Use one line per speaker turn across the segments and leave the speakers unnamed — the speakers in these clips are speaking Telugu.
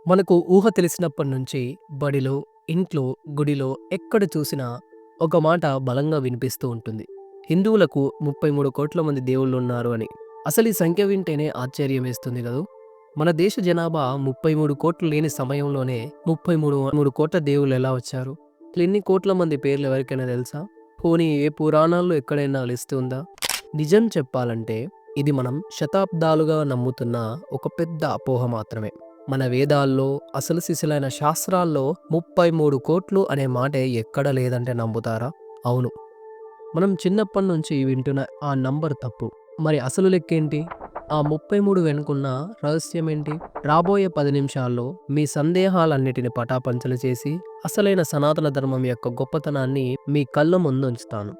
మనకు ఊహ తెలిసినప్పటి నుంచి బడిలో, ఇంట్లో, గుడిలో ఎక్కడ చూసినా ఒక మాట బలంగా వినిపిస్తూ ఉంటుంది. హిందువులకు 33 కోట్ల మంది దేవుళ్ళున్నారు అని. అసలు ఈ సంఖ్య వింటేనే ఆశ్చర్యమేస్తుంది గదూ! మన దేశ జనాభా 33 కోట్లు లేని సమయంలోనే 33 కోట్ల దేవుళ్ళెలా వచ్చారు? అసలు ఇన్ని కోట్ల మంది పేర్లు ఎవరికైనా తెలుసా? పోనీ ఏ పురాణాల్లో ఎక్కడైనా లిస్ట్ ఉందా? నిజం చెప్పాలంటే ఇది మనం శతాబ్దాలుగా నమ్ముతున్న ఒక పెద్ద అపోహ మాత్రమే. మన వేదాల్లో, అసలు సిసలైన శాస్త్రాల్లో 33 కోట్లు అనే మాటే ఎక్కడ లేదంటే నమ్ముతారా? అవును. మనం చిన్నప్పటి నుంచి వింటున్న ఆ నంబర్ తప్పు. మరి అసలు లెక్కేంటి? ఆ 33 వెనుకున్న రహస్యమేంటి? రాబోయే 10 నిమిషాల్లో మీ సందేహాలన్నిటిని పటాపంచలు చేసి, అసలైన సనాతన ధర్మం యొక్క గొప్పతనాన్ని మీ కళ్ళ ముందుంచుతాను.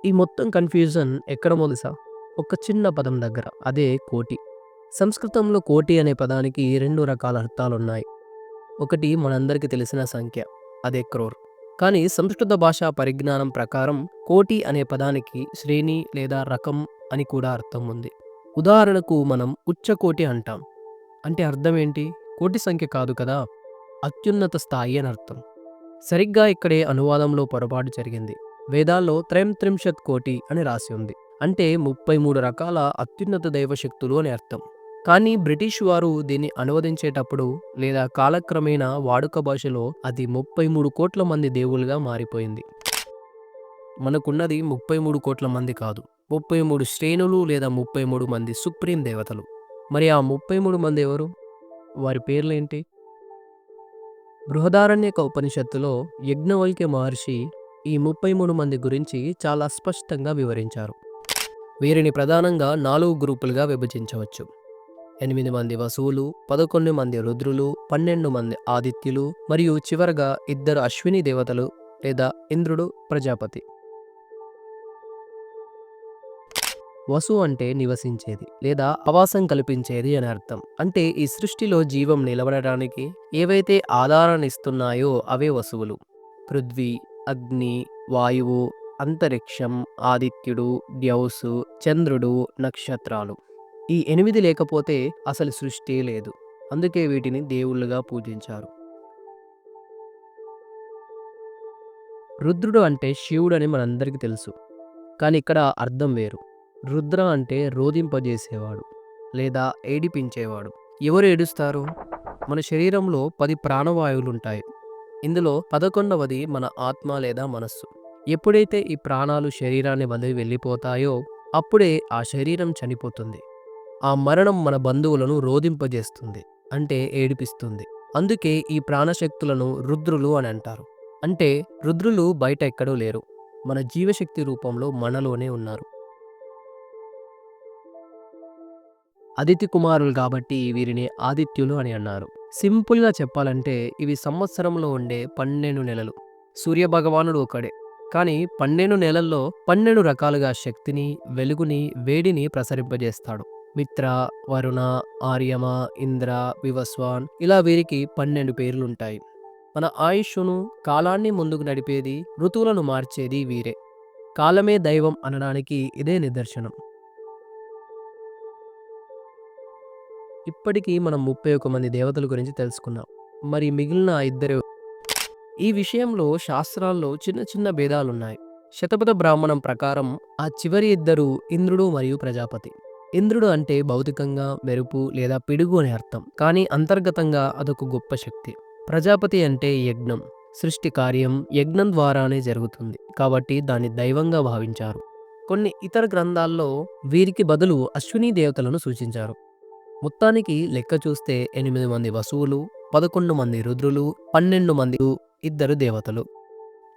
ఈ మొత్తం కన్‌ఫ్యూజన్ ఎక్కడ మొదలుసా? ఒక చిన్న పదం దగ్గర. అదే కోటి. సంస్కృతంలో కోటి అనే పదానికి 2 రకాల అర్థాలున్నాయి. ఒకటి మనందరికీ తెలిసిన సంఖ్య. అదే క్రోర్. కానీ సంస్కృత భాషా పరిజ్ఞానం ప్రకారం కోటి అనే పదానికి శ్రేణి లేదా రకం అని కూడా అర్థం ఉంది. ఉదాహరణకు మనం ఉచ్చకోటి అంటాం. అంటే అర్థమేంటి? కోటి సంఖ్య కాదు కదా! అత్యున్నత స్థాయి అని అర్థం. సరిగ్గా ఇక్కడే అనువాదంలో పొరపాటు జరిగింది. వేదాల్లో త్రయంత్రింశత్ కోటి అని రాసి ఉంది. అంటే 33 రకాల అత్యున్నత దైవశక్తులు అని అర్థం. కానీ బ్రిటిష్ వారు దీన్ని అనువదించేటప్పుడు లేదా కాలక్రమేణా వాడుక భాషలో అది 33 కోట్ల మంది దేవుళ్ళుగా మారిపోయింది. మనకున్నది 33 కోట్ల మంది కాదు. 33 శ్రేణులు లేదా 33 మంది సుప్రీం దేవతలు. మరి ఆ 33 మంది ఎవరు? వారి పేర్లేంటి? బృహదారణ్యక ఉపనిషత్తులో యజ్ఞవల్క్య మహర్షి ఈ 33 మంది గురించి చాలా స్పష్టంగా వివరించారు. వీరిని ప్రధానంగా 4 గ్రూపులుగా విభజించవచ్చు. 8 మంది వసువులు, 11 మంది రుద్రులు, 12 మంది ఆదిత్యులు మరియు చివరగా 2 అశ్విని దేవతలు లేదా ఇంద్రుడు, ప్రజాపతి. వసు అంటే నివసించేది లేదా ఆవాసం కల్పించేది అని అర్థం. అంటే ఈ సృష్టిలో జీవం నిలబడటానికి ఏవైతే ఆధారాన్నిస్తున్నాయో అవే వసువులు. పృథ్వీ, అగ్ని, వాయువు, అంతరిక్షం, ఆదిత్యుడు, ద్యౌసు, చంద్రుడు, నక్షత్రాలు. ఈ 8 లేకపోతే అసలు సృష్టి లేదు. అందుకే వీటిని దేవుళ్ళుగా పూజించారు. రుద్రుడు అంటే శివుడని మనందరికీ తెలుసు. కానీ ఇక్కడ అర్థం వేరు. రుద్ర అంటే రోదింపజేసేవాడు లేదా ఏడిపించేవాడు. ఎవరు ఏడుస్తారు? మన శరీరంలో 10 ప్రాణవాయువులుంటాయి. ఇందులో 11వది మన ఆత్మ లేదా మనస్సు. ఎప్పుడైతే ఈ ప్రాణాలు శరీరాన్ని వదిలి వెళ్ళిపోతాయో అప్పుడే ఆ శరీరం చనిపోతుంది. ఆ మరణం మన బంధువులను రోదింపజేస్తుంది. అంటే ఏడిపిస్తుంది. అందుకే ఈ ప్రాణశక్తులను రుద్రులు అని అంటారు. అంటే రుద్రులు బయట ఎక్కడో లేరు. మన జీవశక్తి రూపంలో మనలోనే ఉన్నారు. అదితి కుమారులు కాబట్టి వీరిని ఆదిత్యులు అని అన్నారు. సింపుల్‌గా చెప్పాలంటే ఇవి సంవత్సరంలో ఉండే 12 నెలలు. సూర్యభగవానుడు ఒకడే. కానీ 12 నెలల్లో 12 రకాలుగా శక్తిని, వెలుగుని, వేడిని ప్రసరింపజేస్తాడు. మిత్ర, వరుణ, ఆర్యమ, ఇంద్ర, వివస్వాన్ ఇలా వీరికి 12 పేర్లుంటాయి. మన ఆయుష్షును, కాలాన్ని ముందుకు నడిపేది, ఋతువులను మార్చేది వీరే. కాలమే దైవం అనడానికి ఇదే నిదర్శనం. ఇప్పటికీ మనం 31 మంది దేవతల గురించి తెలుసుకున్నాం. మరి మిగిలిన ఆ ఇద్దరు? ఈ విషయంలో శాస్త్రాల్లో చిన్న చిన్న భేదాలున్నాయి. శతపథ బ్రాహ్మణం ప్రకారం ఆ చివరి ఇద్దరు ఇంద్రుడు మరియు ప్రజాపతి. ఇంద్రుడు అంటే భౌతికంగా మెరుపు లేదా పిడుగు అని అర్థం. కానీ అంతర్గతంగా అదొక గొప్ప శక్తి. ప్రజాపతి అంటే యజ్ఞం. సృష్టి కార్యం యజ్ఞం ద్వారానే జరుగుతుంది. కాబట్టి దాన్ని దైవంగా భావించారు. కొన్ని ఇతర గ్రంథాల్లో వీరికి బదులు అశ్విని దేవతలను సూచించారు. మొత్తానికి లెక్క చూస్తే 8 మంది వసువులు, 11 మంది రుద్రులు, 12 మంది ఇద్దరు దేవతలు.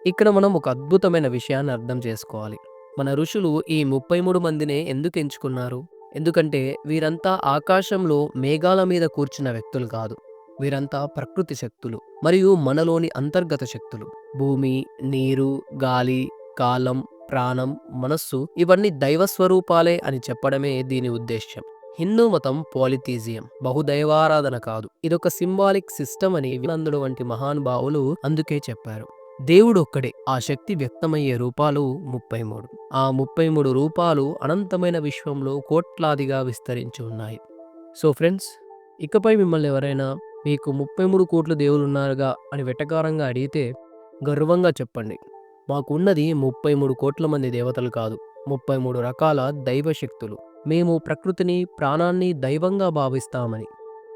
ఇక్కడ మనం ఒక అద్భుతమైన విషయాన్ని అర్థం చేసుకోవాలి. మన ఋషులు ఈ 33 మందినే ఎందుకు ఎంచుకున్నారు? ఎందుకంటే వీరంతా ఆకాశంలో మేఘాల మీద కూర్చున్న వ్యక్తులు కాదు. వీరంతా ప్రకృతి శక్తులు మరియు మనలోని అంతర్గత శక్తులు. భూమి, నీరు, గాలి, కాలం, ప్రాణం, మనస్సు ఇవన్నీ దైవ స్వరూపాలే అని చెప్పడమే దీని ఉద్దేశ్యం. హిందూ మతం పాలిథీజియం, బహుదైవారాధన కాదు. ఇదొక సింబాలిక్ సిస్టమ్ అని వివేకానందుడు వంటి మహానుభావులు అందుకే చెప్పారు. దేవుడు ఒక్కడే. ఆ శక్తి వ్యక్తమయ్యే రూపాలు 33. ఆ 33 రూపాలు అనంతమైన విశ్వంలో కోట్లాదిగా విస్తరించి ఉన్నాయి. సో ఫ్రెండ్స్, ఇకపై మిమ్మల్ని ఎవరైనా మీకు 33 కోట్ల దేవులున్నారుగా అని వెటకారంగా అడిగితే గర్వంగా చెప్పండి. మాకున్నది 33 కోట్ల మంది దేవతలు కాదు. 33 రకాల దైవ శక్తులు. మేము ప్రకృతిని, ప్రాణాన్ని దైవంగా భావిస్తామని.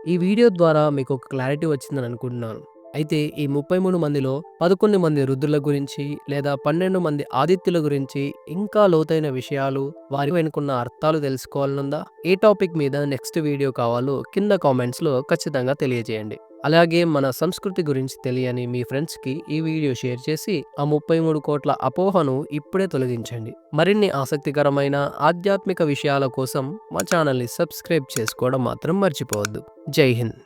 ఈ వీడియో ద్వారా మీకు ఒక క్లారిటీ వచ్చిందని అనుకుంటున్నాను. అయితే ఈ 33 మందిలో 11 మంది రుద్రుల గురించి లేదా 12 మంది ఆదిత్యుల గురించి ఇంకా లోతైన విషయాలు, వారి వెనుకున్న అర్థాలు తెలుసుకోవాలనుందా? ఏ టాపిక్ మీద నెక్స్ట్ వీడియో కావాలో కింద కామెంట్స్‌లో ఖచ్చితంగా తెలియజేయండి. అలాగే మన సంస్కృతి గురించి తెలియని మీ ఫ్రెండ్స్‌కి ఈ వీడియో షేర్ చేసి ఆ 33 కోట్ల అపోహను ఇప్పుడే తొలగించండి. మరిన్ని ఆసక్తికరమైన ఆధ్యాత్మిక విషయాల కోసం మా ఛానల్‌ని సబ్స్క్రైబ్ చేసుకోవడం మాత్రం మర్చిపోవద్దు. జై హింద్.